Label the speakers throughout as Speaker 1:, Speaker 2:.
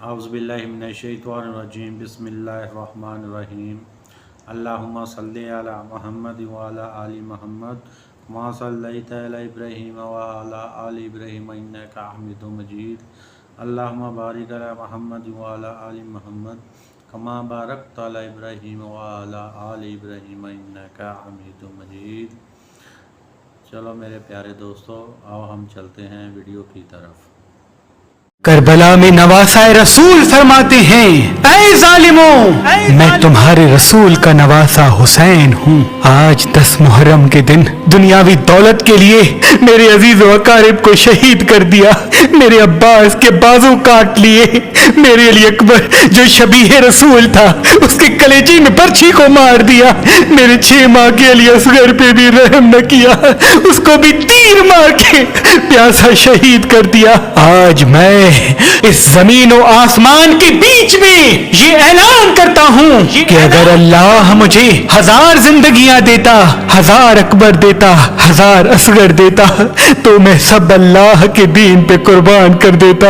Speaker 1: اعوذ باللہ من الشیطان الرجیم بسم اللہ الرحمن الرحیم اللہم صلی علی محمد وعلی آل محمد ما صلیت علی ابراہیم وعلی آل ابراہیم انکا حمید مجید اللہم بارک علی محمد وعلی آل محمد کما بارکت علی ابراہیم وعلی آل ابراہیم انکا حمید مجید۔ چلو میرے پیارے دوستو، آؤ ہم چلتے ہیں ویڈیو کی طرف۔
Speaker 2: کربلا میں نواسہ رسول فرماتے ہیں، اے ظالموں، میں تمہارے رسول کا نواسہ حسین ہوں۔ آج 10 محرم کے دن دنیاوی دولت کے لیے میرے عزیز و اقارب کو شہید کر دیا، میرے عباس کے بازو کاٹ لیے، میرے علی اکبر جو شبیہ رسول تھا اس کے کلیجے میں برچھی کو مار دیا، میرے 6 ماہ کے علی اصغر پہ بھی رحم نہ کیا، اس کو بھی تیر مار کے پیاسا شہید کر دیا۔ آج میں اس زمین و آسمان کے بیچ میں یہ اعلان کرتا ہوں کہ اگر اللہ مجھے 1000 زندگیاں دیتا، 1000 اکبر دیتا، 1000 اصغر دیتا، تو میں سب اللہ کے دین پہ قربان کر دیتا،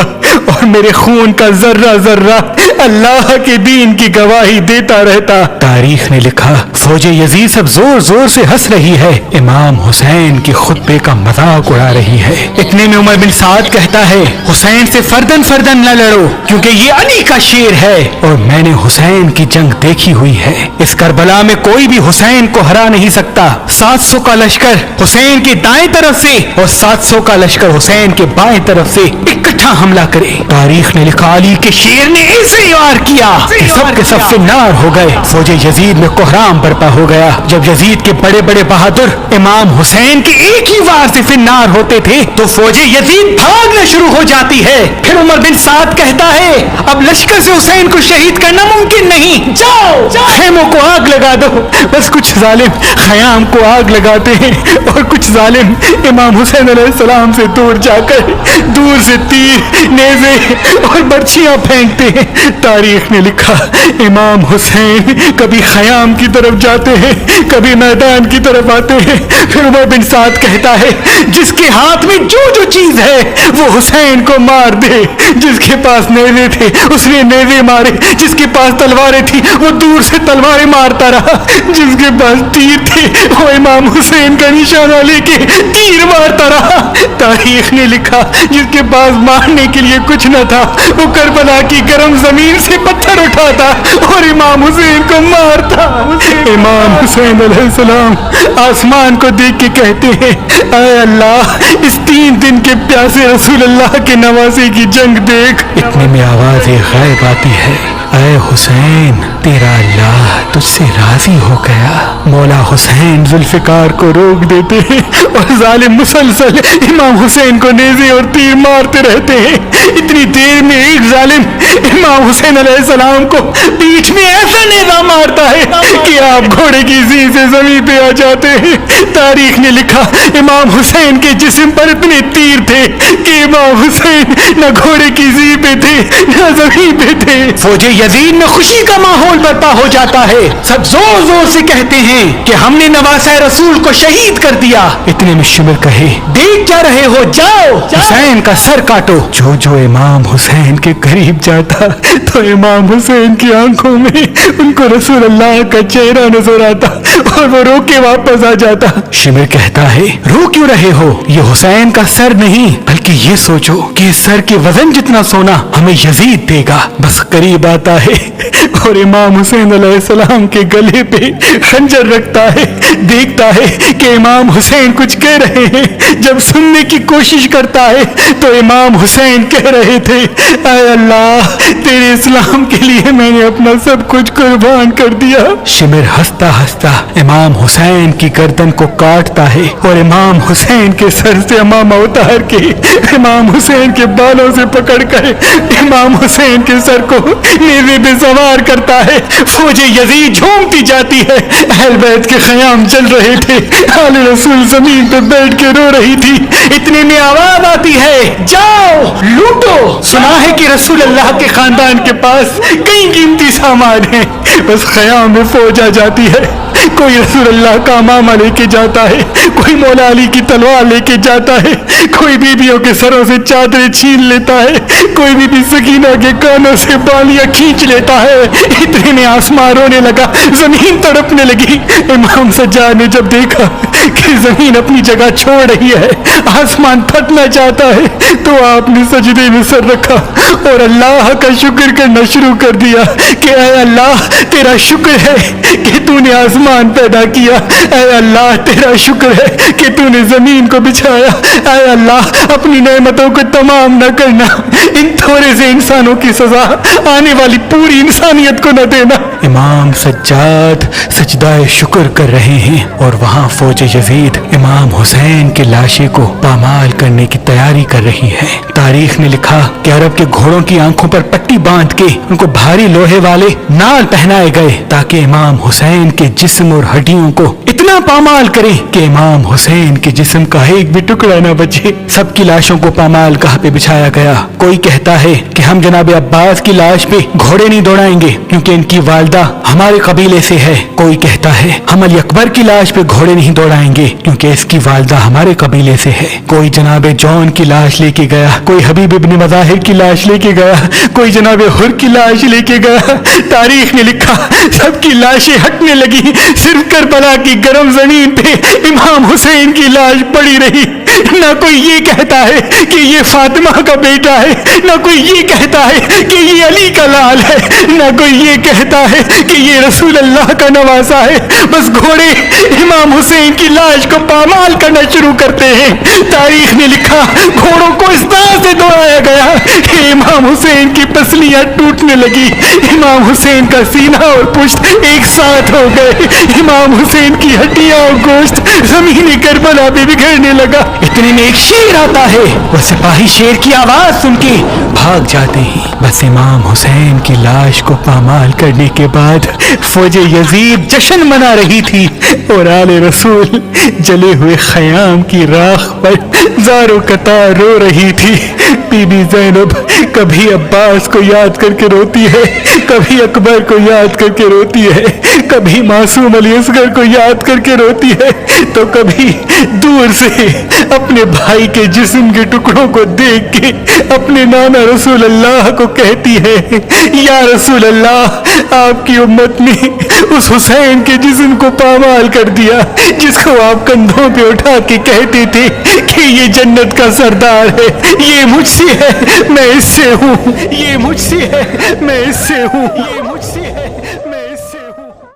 Speaker 2: اور میرے خون کا ذرہ ذرہ اللہ کے دین کی گواہی دیتا رہتا۔ تاریخ نے لکھا، فوج یزید سب زور زور سے ہنس رہی ہے، امام حسین کے خطبے کا مذاق اڑا رہی ہے۔ اتنے میں عمر بن سعد کہتا ہے، حسین سے فردن فردن نہ لڑو، کیونکہ یہ علی کا شیر ہے، اور میں نے حسین کی جنگ دیکھی ہوئی ہے۔ اس کربلا میں کوئی بھی حسین کو ہرا نہیں سکتا۔ 700 کا لشکر حسین کے دائیں طرف سے اور 700 کا لشکر حسین کے بائیں طرف سے اکٹھا حملہ کرے۔ تاریخ نے لکھا، علی کے شیر نے ایسے وار کیا کہ سب کے سب فنار ہو گئے۔ فوج یزید میں کوہرام برپا ہو گیا۔ جب یزید کے بڑے بڑے بہادر امام حسین کے ایک ہی وار سے فنار ہوتے تھے تو فوج یزید بھاگنا شروع ہو جاتی ہے۔ پھر عمر بن سعد کہتا ہے، اب لشکر سے حسین کو شہید کرنا ممکن نہیں، جاؤ خیموں کو آگ لگا دو۔ بس کچھ ظالم خیام کو آگ لگاتے ہیں، اور کچھ ظالم امام حسین علیہ السلام سے دور جا کر دور سے تیر، نیزے اور برچھیاں پھینکتے ہیں۔ تاریخ نے لکھا، امام حسین کبھی خیام کی طرف جاتے ہیں، کبھی میدان کی طرف آتے ہیں۔ پھر عمر بن سعد کہتا ہے، جس کے ہاتھ میں جو جو چیز ہے وہ حسین کو مار دے۔ جس کے پاس نیزے تھے اس نے نیزے مارے، جس کے پاس تلواریں تھی وہ دور سے تلواریں مارتا رہا، جس کے پاس تیر تھے وہ امام حسین کا نشانہ لے کے تیر مارتا رہا۔ تاریخ نے لکھا، جس کے پاس مارنے کے لیے کچھ نہ تھا وہ کربلا کی گرم زمین سے پتھر اٹھاتا اور امام حسین کو مارتا۔ امام حسین علیہ السلام آسمان کو دیکھ کے کہتے ہیں، اے اللہ، اس 3 دن کے پیاسے رسول اللہ کے نواسے کی جنگ دیکھ۔ اتنے میں آواز غیب آتی ہے، اے حسین، تیرا اللہ تجھ سے راضی ہو گیا۔ مولا حسین ذوالفقار کو روک دیتے ہیں، اور ظالم مسلسل امام حسین کو نیزے اور تیر مارتے رہتے ہیں۔ اتنی دیر میں ایک ظالم امام حسین علیہ السلام کو پیٹھ میں ایسا نیزہ مارتا ہے کہ آپ گھوڑے کی زین سے زمین پہ آ جاتے ہیں۔ تاریخ نے لکھا، امام حسین کے جسم پر اتنے تیر تھے کہ امام حسین نہ گھوڑے کی زین پہ تھے نہ زمین پہ تھے۔ فوج یزید میں خوشی کا ماحول برپا ہو جاتا ہے، سب زور زور سے کہتے ہیں کہ ہم نے نواسہ رسول کو شہید کر دیا۔ اتنے میں شمر کہے، دیکھ کیا رہے ہو، جاؤ حسین کا سر کاٹو۔ جو جو امام حسین کے قریب جاتا تو امام حسین کی آنکھوں میں ان کو رسول اللہ کا چہرہ نظر آتا اور وہ رو کے واپس آ جاتا۔ شمر کہتا ہے، رو کیوں رہے ہو، یہ حسین کا سر نہیں، بلکہ یہ سوچو کہ اس سر کے وزن جتنا سونا ہمیں یزید دے گا۔ بس قریب آتا ہے اور امام حسین علیہ السلام کے گلے پہ خنجر رکھتا ہے، دیکھتا ہے کہ امام حسین کچھ کہہ رہے ہیں۔ جب سننے کی کوشش کرتا ہے تو امام حسین کہہ رہے تھے، اے اللہ، تیرے اسلام کے لیے میں نے اپنا سب کچھ قربان کر دیا۔ شمر ہنستا ہنستا امام حسین کی گردن کو کاٹتا ہے، اور امام حسین کے سر سے امامہ اتار کے امام حسین کے بالوں سے پکڑ کر امام حسین کے سر کو نیزے پہ سوار کرتا ہے۔ فوج یزید جھومتی جاتی ہے، اہل بیت کے خیام چل رہے تھے، آل رسول زمین پہ بیٹھ کے رو رہی تھی۔ اتنے میں آواز آتی ہے، جاؤ لوٹو۔ سنا ہے کہ رسول اللہ کے خاندان کے پاس کئی قیمتی سامان ہیں، بس خیام میں فوج آ جاتی ہے، کوئی رسول اللہ کا امامہ لے کے جاتا ہے، کوئی مولا علی کی تلوار لے کے جاتا ہے، کوئی بیویوں کے سروں سے چادریں چھین لیتا ہے، کوئی بی بی سکینہ کے کانوں سے بالیاں کھینچ لیتا ہے۔ اتنے میں آسمان رونے لگا، زمین تڑپنے لگی۔ امام سجاد نے جب دیکھا کہ زمین اپنی جگہ چھوڑ رہی ہے، آسمان پھٹنا چاہتا ہے، تو آپ نے سجدے میں سر رکھا اور اللہ کا شکر کرنا شروع کر دیا کہ اے اللہ تیرا شکر ہے کہ تو نے آسمان پیدا کیا، اے اللہ تیرا شکر ہے کہ تو نے زمین کو بچھایا، اے اللہ اپنی نعمتوں کو تمام نہ کرنا، ان تھوڑے سے انسانوں کی سزا آنے والی پوری انسانیت کو نہ دینا۔ امام سجاد سجدہ شکر کر رہے ہیں اور وہاں فوج یزید امام حسین کے لاشے کو پامال کرنے کی تیاری کر رہی ہے۔ تاریخ نے لکھا کہ عرب کے گھوڑوں کی آنکھوں پر پٹی باندھ کے ان کو بھاری لوہے والے نال پہنائے گئے تاکہ امام حسین کے جسم اور ہڈیوں کو اتنا پامال کرے کہ امام حسین کے جسم کا ایک بھی ٹکڑا نہ بچے۔ سب کی لاشوں کو پامال گاہ پہ بچھایا گیا۔ کوئی کہتا ہے کہ ہم جناب عباس کی لاش پہ گھوڑے نہیں دوڑائیں گے کیونکہ ان کی والدہ ہمارے قبیلے سے ہے۔ کوئی کہتا ہے ہم علی اکبر کی لاش پہ گھوڑے نہیں دوڑائیں گے کیونکہ اس کی والدہ ہمارے قبیلے سے ہے۔ کوئی جناب جون کی لاش لے کے گیا، کوئی حبیب ابن مظاہر کی لاش لے کے گیا، کوئی جناب حر کی لاش لے کے گیا۔ تاریخ نے لکھا سب کی لاشیں ہٹنے لگی، صرف کربلا کی گرم زمین پہ امام حسین کی لاش پڑی رہی۔ نہ کوئی یہ کہتا ہے کہ یہ فاطمہ کا بیٹا ہے، نہ کوئی یہ کہتا ہے کہ یہ علی کا لال ہے، نہ کوئی یہ کہتا ہے کہ یہ رسول اللہ کا نواسا ہے۔ بس گھوڑے امام حسین کی لاش کو پامال کرنا شروع کرتے ہیں۔ تاریخ نے لکھا گھوڑوں کو اس طرح سے دوڑایا گیا کہ امام حسین کی پسلیاں ٹوٹنے لگی، امام حسین کا سینہ اور پشت ایک ساتھ ہو گئے، امام حسین کی ہڈیاں اور گوشت زمین کربلا پہ بکھرنے لگا۔ اتنے میں ایک شیر آتا ہے، وہ سپاہی شیر کی آواز سن کے بھاگ جاتے ہیں۔ بس امام حسین کی لاش کو پامال کرنے کے بعد فوج یزید جشن منا رہی تھی اور آل رسول جلے ہوئے خیام کی راکھ پر زاروں قطار رو رہی تھی۔ بی بی زینب کبھی عباس کو یاد کر کے روتی ہے، کبھی اکبر کو یاد کر کے روتی ہے، کبھی معصوم علی اصغر کو یاد کر کے روتی ہے، تو کبھی دور سے اپنے بھائی کے جسم کے ٹکڑوں کو دیکھ کے اپنے نانا رسول اللہ کو کہتی ہے یا رسول اللہ آپ کی امت نے اس حسین کے جسم کو پامال کر دیا جس کو آپ کندھوں پہ اٹھا کے کہتے تھے کہ یہ جنت کا سردار ہے، یہ مجھ سے ہے میں اس سے ہوں، یہ مجھ سے ہے میں اس سے ہوں، یہ مجھ سے ہے۔